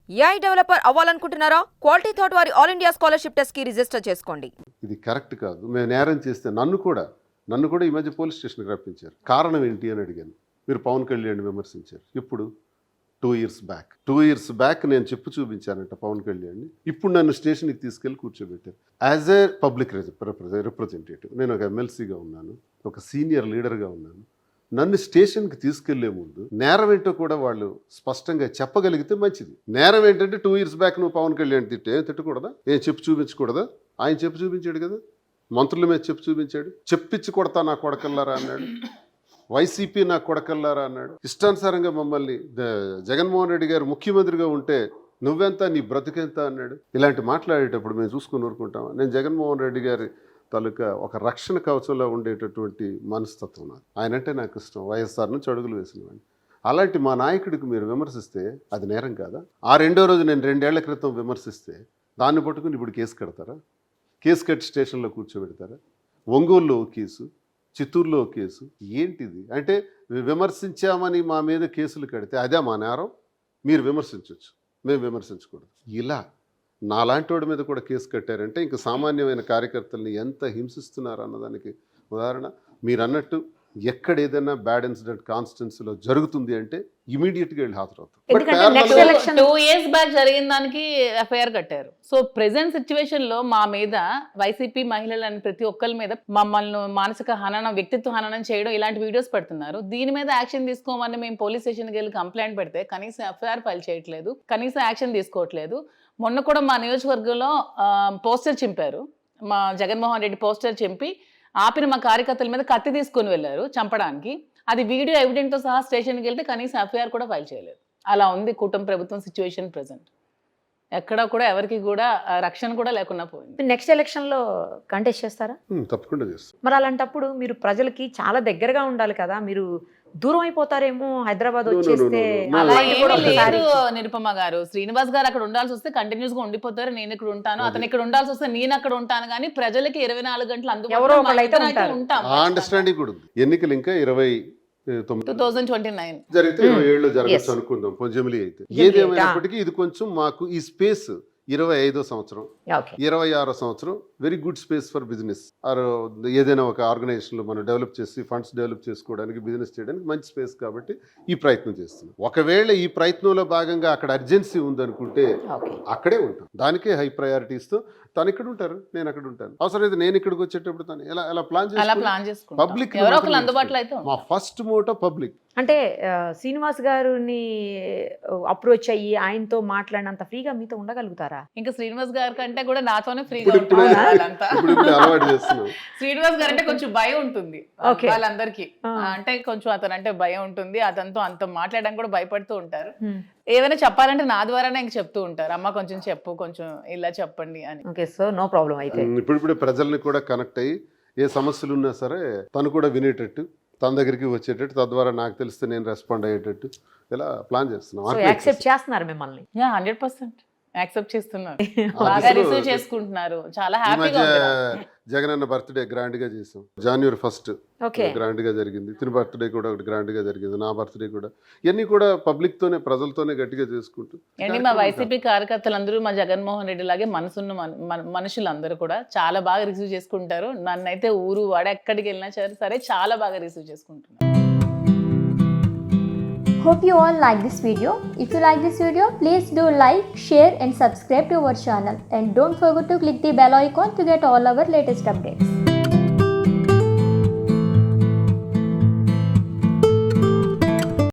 AI developer అవ్వాలనుకుంటున్నారా? Quality thought వారి all India scholarship test కి రిజిస్టర్ చేసుకోండి. ఇది కరెక్ట్ కాదు. మేము నేరం చేస్తే నన్ను కూడా ఈ మధ్య పోలీస్ స్టేషన్కి రప్పించారు. కారణం ఏంటి అని అడిగాను. మీరు పవన్ కళ్యాణ్ విమర్శించారు. ఇప్పుడు 2 ఇయర్స్ బ్యాక్ నేను చెప్పు చూపించానంట పవన్ కళ్యాణ్ని. ఇప్పుడు నన్ను స్టేషన్కి తీసుకెళ్ళి కూర్చోబెట్టారు. యాజ్ ఏ పబ్లిక్ రిప్రజెంటేటివ్ నేను ఒక ఎమ్మెల్సీగా ఉన్నాను, ఒక సీనియర్ లీడర్గా ఉన్నాను. నన్ను స్టేషన్కి తీసుకెళ్లే ముందు నేరం ఏంటో కూడా వాళ్ళు స్పష్టంగా చెప్పగలిగితే మంచిది. నేరం ఏంటంటే 2 ఇయర్స్ బ్యాక్ నువ్వు పవన్ కళ్యాణ్ తిట్టకూడదా? ఏం చెప్పు చూపించకూడదా? ఆయన చెప్పు చూపించాడు కదా, మంత్రుల మీద చెప్పు చూపించాడు. చెప్పించి కొడతా నా కొడకల్లారా అన్నాడు, వైసీపీ నా కొడకల్లారా అన్నాడు. ఇష్టానుసారంగా మమ్మల్ని జగన్మోహన్ రెడ్డి గారు ముఖ్యమంత్రిగా ఉంటే నువ్వెంత, నీ బ్రతికెంత అన్నాడు. ఇలాంటి మాట్లాడేటప్పుడు మేము చూసుకుని ఊరుకుంటామా? నేను జగన్మోహన్ రెడ్డి గారి తాలూకా ఒక రక్షణ కవచంలో ఉండేటటువంటి మనస్తత్వం నాకు. ఆయన అంటే నాకు ఇష్టం. వైఎస్ఆర్ నుంచి అడుగులు వేసినవాడిని. అలాంటి మా నాయకుడికి మీరు విమర్శిస్తే అది నేరం కాదా? ఆ రెండో రోజు నేను 2 ఏళ్ల క్రితం విమర్శిస్తే దాన్ని పట్టుకుని ఇప్పుడు కేసు కడతారా? కేసు కట్టి స్టేషన్లో కూర్చోబెడతారా? ఒంగోలులో ఓ కేసు, చిత్తూరులో ఓ కేసు. ఏంటిది? అంటే విమర్శించామని మా మీద కేసులు కడితే అదే మా నేరం? మీరు విమర్శించవచ్చు, మేము విమర్శించకూడదు. ఇలా నాలాంటి వాడి మీద కూడా కేసు కట్టారంటే ఇంకా సామాన్యమైన కార్యకర్తల్ని ఎంత హింసిస్తున్నారు అన్నదానికి ఉదాహరణ. మీరు అన్నట్టు ఎక్కడ ఏదైనా బ్యాడ్ ఇన్సిడెంట్ కాన్స్టిట్యున్సీలో జరుగుతుంది అంటే ఇమీడియట్గా వెళ్ళి హాజరవుతాం. 2 years బ్యాక్ జరిగిన దానికి ఎఫ్ఐఆర్ కట్టారు. సో ప్రెసెంట్ సిచ్యువేషన్ లో మా మీద వైసీపీ మహిళలని ప్రతి ఒక్కరి మీద మమ్మల్ని మానసిక హననం, వ్యక్తిత్వ హననం చేయడం ఇలాంటి వీడియోస్ పెడుతున్నారు. దీని మీద యాక్షన్ తీసుకోమని మేము పోలీస్ స్టేషన్కి వెళ్ళి కంప్లైంట్ పెడితే కనీసం ఎఫ్ఐఆర్ ఫైల్ చేయట్లేదు, కనీసం యాక్షన్ తీసుకోవట్లేదు. మొన్న కూడా మా నియోజకవర్గంలో పోస్టర్ చింపారు. మా జగన్మోహన్ రెడ్డి పోస్టర్ చింపి ఆపిన మా కార్యకర్తల మీద కత్తి తీసుకొని వెళ్ళారు చంపడానికి. అది వీడియో ఎవిడెంట్తో సహా స్టేషన్కి వెళ్తే కనీసం ఎఫ్ఐఆర్ కూడా ఫైల్ చేయలేదు. అలా ఉంది కూటమి ప్రభుత్వం సిచ్యువేషన్ ప్రెసెంట్. ఎక్కడ కూడా ఎవరికి కూడా రక్షణ కూడా లేకుండా పోయింది. నెక్స్ట్ ఎలక్షన్ లో కంటెస్ట్ చేస్తారా? తప్పకుండా చేస్తాం. మరి అలాంటప్పుడు మీరు ప్రజలకి చాలా దగ్గరగా ఉండాలి కదా, మీరు దూరం అయిపోతారేమో హైదరాబాద్ వచ్చేస్తే. అలా ఏమీ లేదు నిరుపమ గారు. శ్రీనివాస్ గారు అక్కడ ఉండాల్సి వస్తే కంటిన్యూస్ గా ఉండిపోతారు, నేను ఇక్కడ ఉంటాను. అతను ఇక్కడ ఉండాల్సి వస్తే నేను అక్కడ ఉంటాను. కానీ ప్రజలకి 24 గంటలు అందుబాటులో ఉంటాం. అండర్స్టాండింగ్ కూడా ఉంది. ఎన్నికలు ఇంకా 2029 జరిగితే 27 జరగచ్చు అనుకుందాం పొంజమిలి అయితే. ఏదేమైనప్పటికీ ఇది కొంచెం మాకు ఈ స్పేస్ 25వ సంవత్సరం 26వ సంవత్సరం very good space for business. Or ఏదైనా ఒక ఆర్గనైజేషన్లో మనం డెవలప్ చేసి ఫండ్స్ డెవలప్ చేసుకోవడానికి, బిజినెస్ చేయడానికి మంచి స్పేస్ కాబట్టి ఈ ప్రయత్నం చేస్తున్నాం. ఒకవేళ ఈ ప్రయత్నంలో భాగంగా అక్కడ అర్జెన్సీ ఉందనుకుంటే అక్కడే ఉంటాం. దానికే హై ప్రయారిటీ ఇస్తూ తను ఇక్కడ ఉంటారు, నేను అక్కడ ఉంటాను. అవసరమైతే నేను ఇక్కడికి వచ్చేటప్పుడు తను ఎలా ప్లాన్ చేసుకుంటాం. పబ్లిక్ మా ఫస్ట్ మోటో పబ్లిక్. అంటే శ్రీనివాస్ గారిని అప్రోచ్ అయ్యి ఆయనతో మాట్లాడినంత ఫ్రీగా మీతో ఉండగలుగుతారా? ఇంకా శ్రీనివాస్ గారి కంటే కూడా నాతోనే ఫ్రీగా శ్రీనివాస్ గారు అంటే కొంచెం భయం ఉంటుంది వాళ్ళందరికీ. అంటే కొంచెం అతను అంటే భయం ఉంటుంది. అతనితో అంత మాట్లాడడానికి కూడా భయపడుతూ ఉంటారు. ఏమైనా చెప్పాలంటే నా ద్వారానే ఇంక చెప్తూ ఉంటారు, అమ్మ కొంచెం చెప్పు, కొంచెం ఇలా చెప్పండి అని. Okay, so no problem. అయితే ఇప్పుడు ప్రజల్ని కూడా కనెక్ట్ అయ్యి ఏ సమస్యలు ఉన్నా సరే తను కూడా వినేటట్టు, తన దగ్గరికి వచ్చేటట్టు, తద్వారా నాకు తెలిస్తే నేను రెస్పాండ్ అయ్యేటట్టు ఇలా ప్లాన్ చేస్తున్నాం. యాక్సెప్ట్ చేస్తున్నారు మిమ్మల్ని? 100% యాక్సెప్ట్ చేస్తున్నారు, బాగా రిసీవ్ చేసుకుంటున్నారు, చాలా హ్యాపీగా. జగన్ అన్న బర్త్డే గ్రాండ్ గా చేసాం. January 1st గ్రాండ్ గా జరిగింది. తిని బర్త్డే కూడా ఒకటి గ్రాండ్ గా జరిగింది. నా బర్త్డే కూడా. ఇవన్నీ కూడా పబ్లిక్ తోనే, ప్రజలతోనే గట్టిగా చేసుకుంటూ. అండి మా వైసీపీ కార్యకర్తలందరూ మా జగన్మోహన్ రెడ్డి లాగే మనసున్న మనుషులందరూ కూడా చాలా బాగా రిసీవ్ చేసుకుంటారు. నన్నైతే ఊరు వాడ ఎక్కడికి వెళ్ళినా సరే చాలా బాగా రిసీవ్ చేసుకుంటున్నారు. Hope you all like this video. If you like this video, please do like, share and subscribe to our channel. And don't forget to click the bell icon to get all our latest updates.